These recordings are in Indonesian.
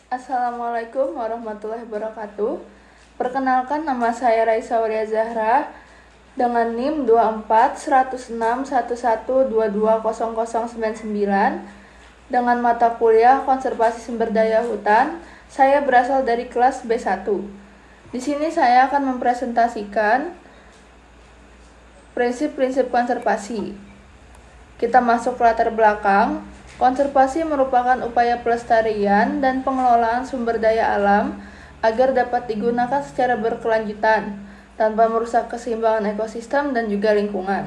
Assalamualaikum warahmatullahi wabarakatuh. Perkenalkan, nama saya Raisa Aurea Zahra dengan NIM 24 106 1122 0099 dengan mata kuliah Konservasi Sumber Daya Hutan. Saya berasal dari kelas B1. Di sini saya akan mempresentasikan prinsip-prinsip konservasi. Kita masuk ke latar belakang. Konservasi merupakan upaya pelestarian dan pengelolaan sumber daya alam agar dapat digunakan secara berkelanjutan tanpa merusak keseimbangan ekosistem dan juga lingkungan.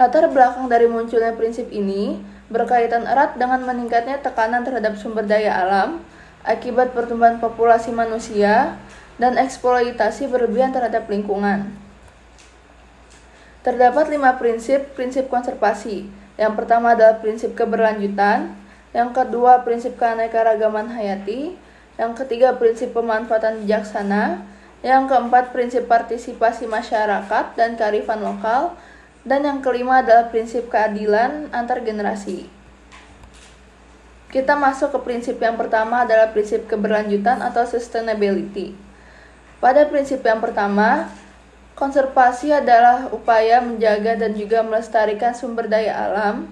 Latar belakang dari munculnya prinsip ini berkaitan erat dengan meningkatnya tekanan terhadap sumber daya alam akibat pertumbuhan populasi manusia dan eksploitasi berlebihan terhadap lingkungan. Terdapat 5 prinsip konservasi. Yang pertama adalah prinsip keberlanjutan, yang kedua prinsip keanekaragaman hayati, yang ketiga prinsip pemanfaatan bijaksana, yang keempat prinsip partisipasi masyarakat dan kearifan lokal, dan yang kelima adalah prinsip keadilan antar generasi. Kita masuk ke prinsip yang pertama adalah prinsip keberlanjutan atau sustainability. Pada prinsip yang pertama, konservasi adalah upaya menjaga dan juga melestarikan sumber daya alam,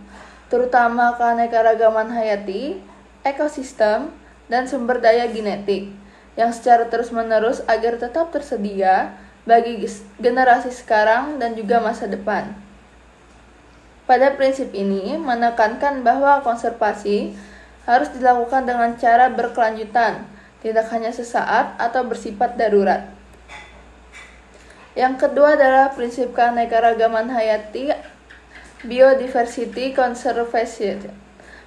terutama keanekaragaman hayati, ekosistem, dan sumber daya genetik, yang secara terus-menerus agar tetap tersedia bagi generasi sekarang dan juga masa depan. Pada prinsip ini menekankan bahwa konservasi harus dilakukan dengan cara berkelanjutan, tidak hanya sesaat atau bersifat darurat. Yang kedua adalah prinsip keanekaragaman hayati, biodiversity conservation.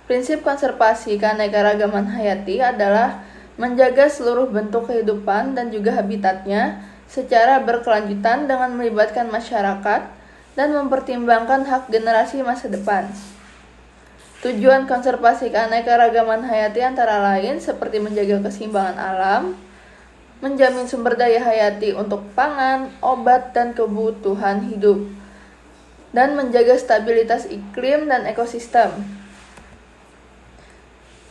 Prinsip konservasi keanekaragaman hayati adalah menjaga seluruh bentuk kehidupan dan juga habitatnya secara berkelanjutan dengan melibatkan masyarakat dan mempertimbangkan hak generasi masa depan. Tujuan konservasi keanekaragaman hayati antara lain seperti menjaga keseimbangan alam, menjamin sumber daya hayati untuk pangan, obat, dan kebutuhan hidup, dan menjaga stabilitas iklim dan ekosistem.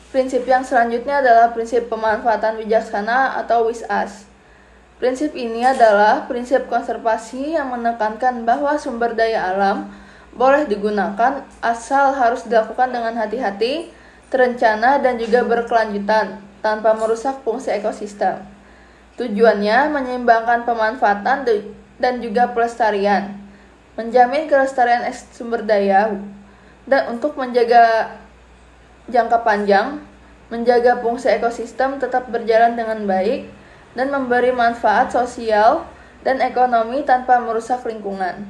Prinsip yang selanjutnya adalah prinsip pemanfaatan bijaksana atau WIS-AS. Prinsip ini adalah prinsip konservasi yang menekankan bahwa sumber daya alam boleh digunakan asal harus dilakukan dengan hati-hati, terencana, dan juga berkelanjutan tanpa merusak fungsi ekosistem. Tujuannya menyeimbangkan pemanfaatan dan juga pelestarian, menjamin kelestarian sumber daya, dan untuk menjaga jangka panjang, menjaga fungsi ekosistem tetap berjalan dengan baik, dan memberi manfaat sosial dan ekonomi tanpa merusak lingkungan.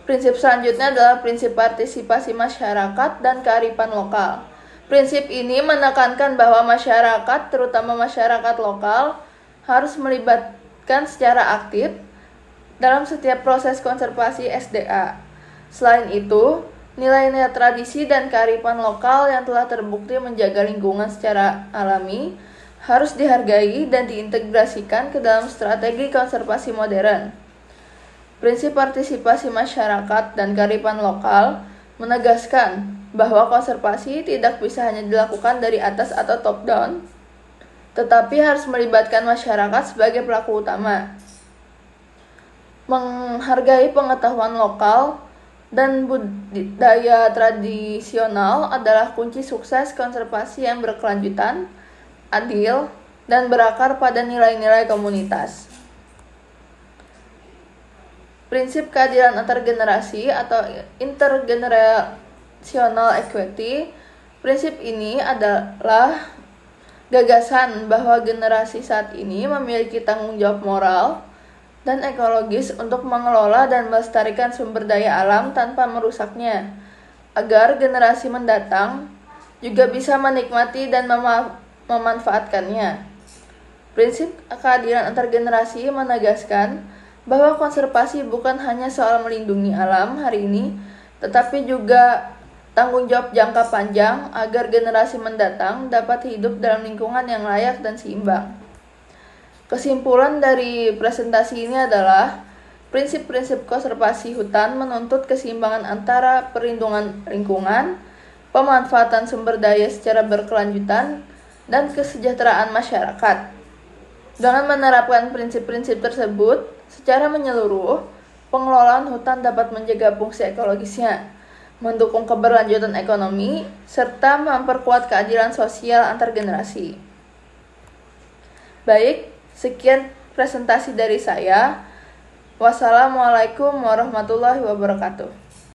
Prinsip selanjutnya adalah prinsip partisipasi masyarakat dan kearifan lokal. Prinsip ini menekankan bahwa masyarakat, terutama masyarakat lokal, harus melibatkan secara aktif dalam setiap proses konservasi SDA. Selain itu, nilai-nilai tradisi dan kearifan lokal yang telah terbukti menjaga lingkungan secara alami harus dihargai dan diintegrasikan ke dalam strategi konservasi modern. Prinsip partisipasi masyarakat dan kearifan lokal menegaskan bahwa konservasi tidak bisa hanya dilakukan dari atas atau top down, tetapi harus melibatkan masyarakat sebagai pelaku utama. Menghargai pengetahuan lokal dan budaya tradisional adalah kunci sukses konservasi yang berkelanjutan, adil, dan berakar pada nilai-nilai komunitas. Prinsip keadilan antar generasi atau intergenerational equity. Prinsip ini adalah gagasan bahwa generasi saat ini memiliki tanggung jawab moral dan ekologis untuk mengelola dan melestarikan sumber daya alam tanpa merusaknya, agar generasi mendatang juga bisa menikmati dan memanfaatkannya. Prinsip keadilan antar generasi menegaskan bahwa konservasi bukan hanya soal melindungi alam hari ini, tetapi juga tanggung jawab jangka panjang agar generasi mendatang dapat hidup dalam lingkungan yang layak dan seimbang. Kesimpulan dari presentasi ini adalah prinsip-prinsip konservasi hutan menuntut keseimbangan antara perlindungan lingkungan, pemanfaatan sumber daya secara berkelanjutan, dan kesejahteraan masyarakat. Dengan menerapkan prinsip-prinsip tersebut secara menyeluruh, pengelolaan hutan dapat menjaga fungsi ekologisnya, mendukung keberlanjutan ekonomi, serta memperkuat keadilan sosial antar generasi. Baik, sekian presentasi dari saya. Wassalamualaikum warahmatullahi wabarakatuh.